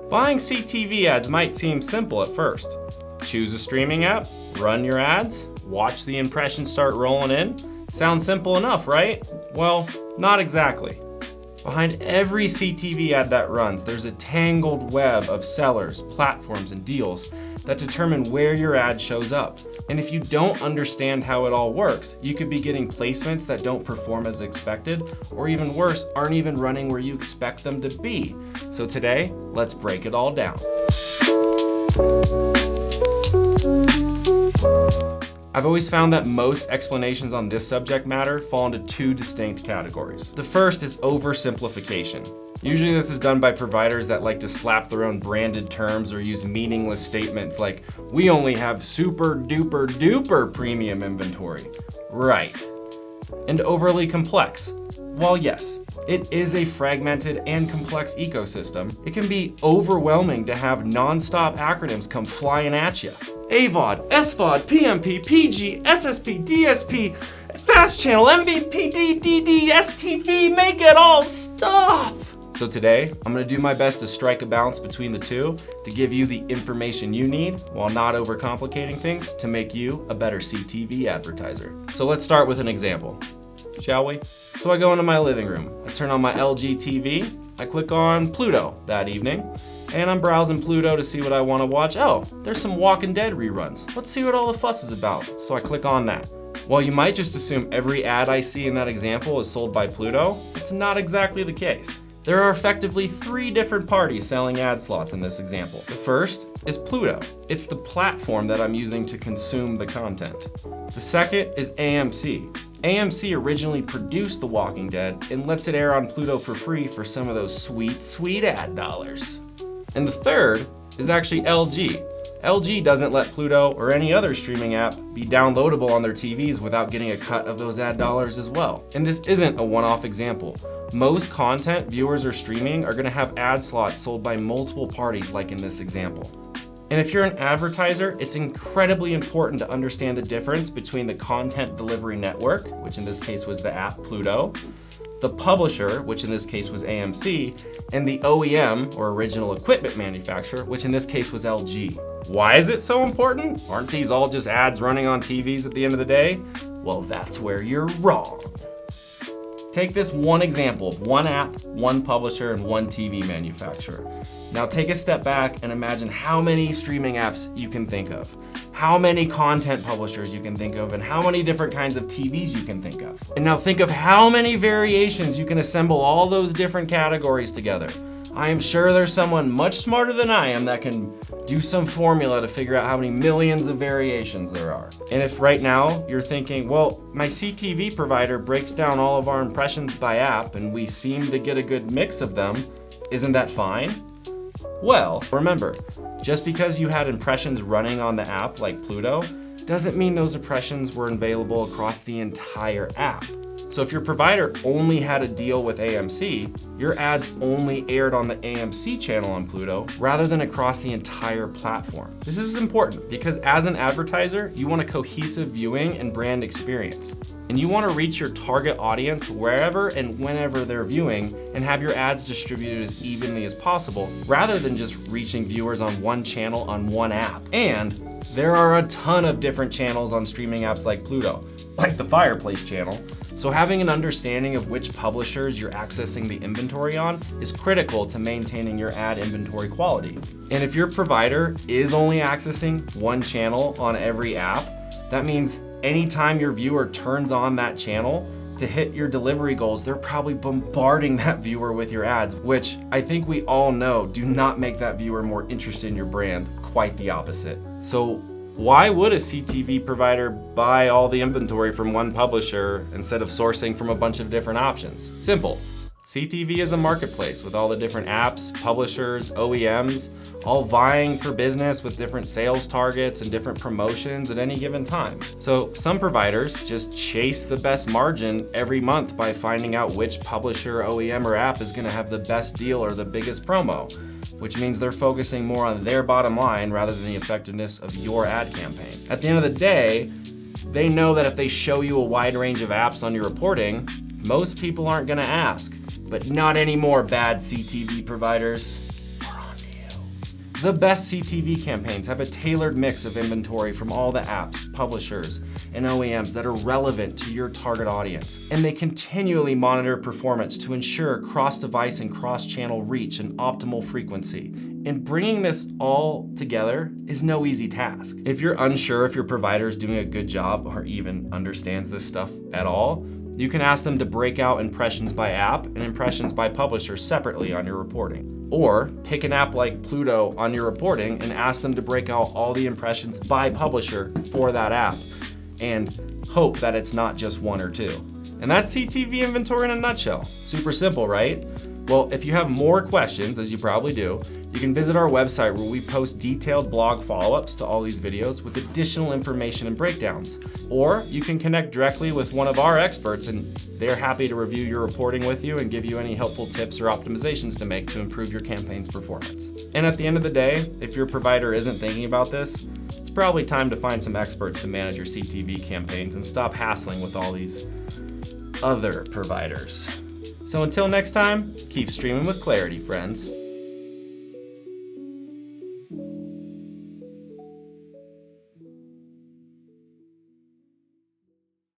Buying CTV ads might seem simple at first. Choose a streaming app, run your ads, watch the impressions start rolling in. Sounds simple enough, right? Well, not exactly. Behind every CTV ad that runs, there's a tangled web of sellers, platforms, and deals that determine where your ad shows up. And if you don't understand how it all works, you could be getting placements that don't perform as expected, or even worse, aren't even running where you expect them to be. So today, let's break it all down. I've always found that most explanations on this subject matter fall into two distinct categories. The first is oversimplification. Usually this is done by providers that like to slap their own branded terms or use meaningless statements like, we only have super duper duper premium inventory. Right. And overly complex. While yes, it is a fragmented and complex ecosystem, it can be overwhelming to have non-stop acronyms come flying at you. AVOD, SVOD, PMP, PG, SSP, DSP, Fast Channel, MVP, DDD, STV, make it all stop! So today, I'm gonna do my best to strike a balance between the two to give you the information you need while not overcomplicating things to make you a better CTV advertiser. So let's start with an example, shall we? So I go into my living room, I turn on my LG TV, I click on Pluto that evening, and I'm browsing Pluto to see what I want to watch. Oh, there's some Walking Dead reruns. Let's see what all the fuss is about. So I click on that. While you might just assume every ad I see in that example is sold by Pluto, it's not exactly the case. There are effectively 3 different parties selling ad slots in this example. The first is Pluto. It's the platform that I'm using to consume the content. The second is AMC. AMC originally produced The Walking Dead and lets it air on Pluto for free for some of those sweet, sweet ad dollars. And the third is actually LG. LG doesn't let Pluto or any other streaming app be downloadable on their TVs without getting a cut of those ad dollars as well. And this isn't a one-off example. Most content viewers are streaming are gonna have ad slots sold by multiple parties like in this example. And if you're an advertiser, it's incredibly important to understand the difference between the content delivery network, which in this case was the app Pluto, the publisher, which in this case was AMC, and the OEM, or original equipment manufacturer, which in this case was LG. Why is it so important? Aren't these all just ads running on TVs at the end of the day? Well, that's where you're wrong. Take this one example of one app, one publisher, and one TV manufacturer. Now take a step back and imagine how many streaming apps you can think of, how many content publishers you can think of, and how many different kinds of TVs you can think of. And now think of how many variations you can assemble all those different categories together. I am sure there's someone much smarter than I am that can do some formula to figure out how many millions of variations there are. And if right now you're thinking, well, my CTV provider breaks down all of our impressions by app and we seem to get a good mix of them, isn't that fine? Well, remember, just because you had impressions running on the app like Pluto, doesn't mean those impressions were available across the entire app. So if your provider only had a deal with AMC, your ads only aired on the AMC channel on Pluto rather than across the entire platform. This is important because as an advertiser, you want a cohesive viewing and brand experience. And you want to reach your target audience wherever and whenever they're viewing and have your ads distributed as evenly as possible rather than just reaching viewers on one channel on one app. And there are a ton of different channels on streaming apps like Pluto, like the Fireplace channel. So having an understanding of which publishers you're accessing the inventory on is critical to maintaining your ad inventory quality. And if your provider is only accessing one channel on every app, that means anytime your viewer turns on that channel to hit your delivery goals, they're probably bombarding that viewer with your ads, which I think we all know do not make that viewer more interested in your brand, quite the opposite. So why would a CTV provider buy all the inventory from one publisher instead of sourcing from a bunch of different options? Simple. CTV is a marketplace with all the different apps, publishers, OEMs, all vying for business with different sales targets and different promotions at any given time. So some providers just chase the best margin every month by finding out which publisher, OEM, or app is gonna have the best deal or the biggest promo, which means they're focusing more on their bottom line rather than the effectiveness of your ad campaign. At the end of the day, they know that if they show you a wide range of apps on your reporting, most people aren't gonna ask. But not anymore, bad CTV providers. We're on to you. The best CTV campaigns have a tailored mix of inventory from all the apps, publishers, and OEMs that are relevant to your target audience. And they continually monitor performance to ensure cross-device and cross-channel reach and optimal frequency. And bringing this all together is no easy task. If you're unsure if your provider is doing a good job or even understands this stuff at all, you can ask them to break out impressions by app and impressions by publisher separately on your reporting. Or pick an app like Pluto on your reporting and ask them to break out all the impressions by publisher for that app and hope that it's not just one or two. And that's CTV inventory in a nutshell. Super simple, right? Well, if you have more questions, as you probably do, you can visit our website where we post detailed blog follow-ups to all these videos with additional information and breakdowns. Or you can connect directly with one of our experts and they're happy to review your reporting with you and give you any helpful tips or optimizations to make to improve your campaign's performance. And at the end of the day, if your provider isn't thinking about this, it's probably time to find some experts to manage your CTV campaigns and stop hassling with all these other providers. So until next time, keep streaming with clarity, friends.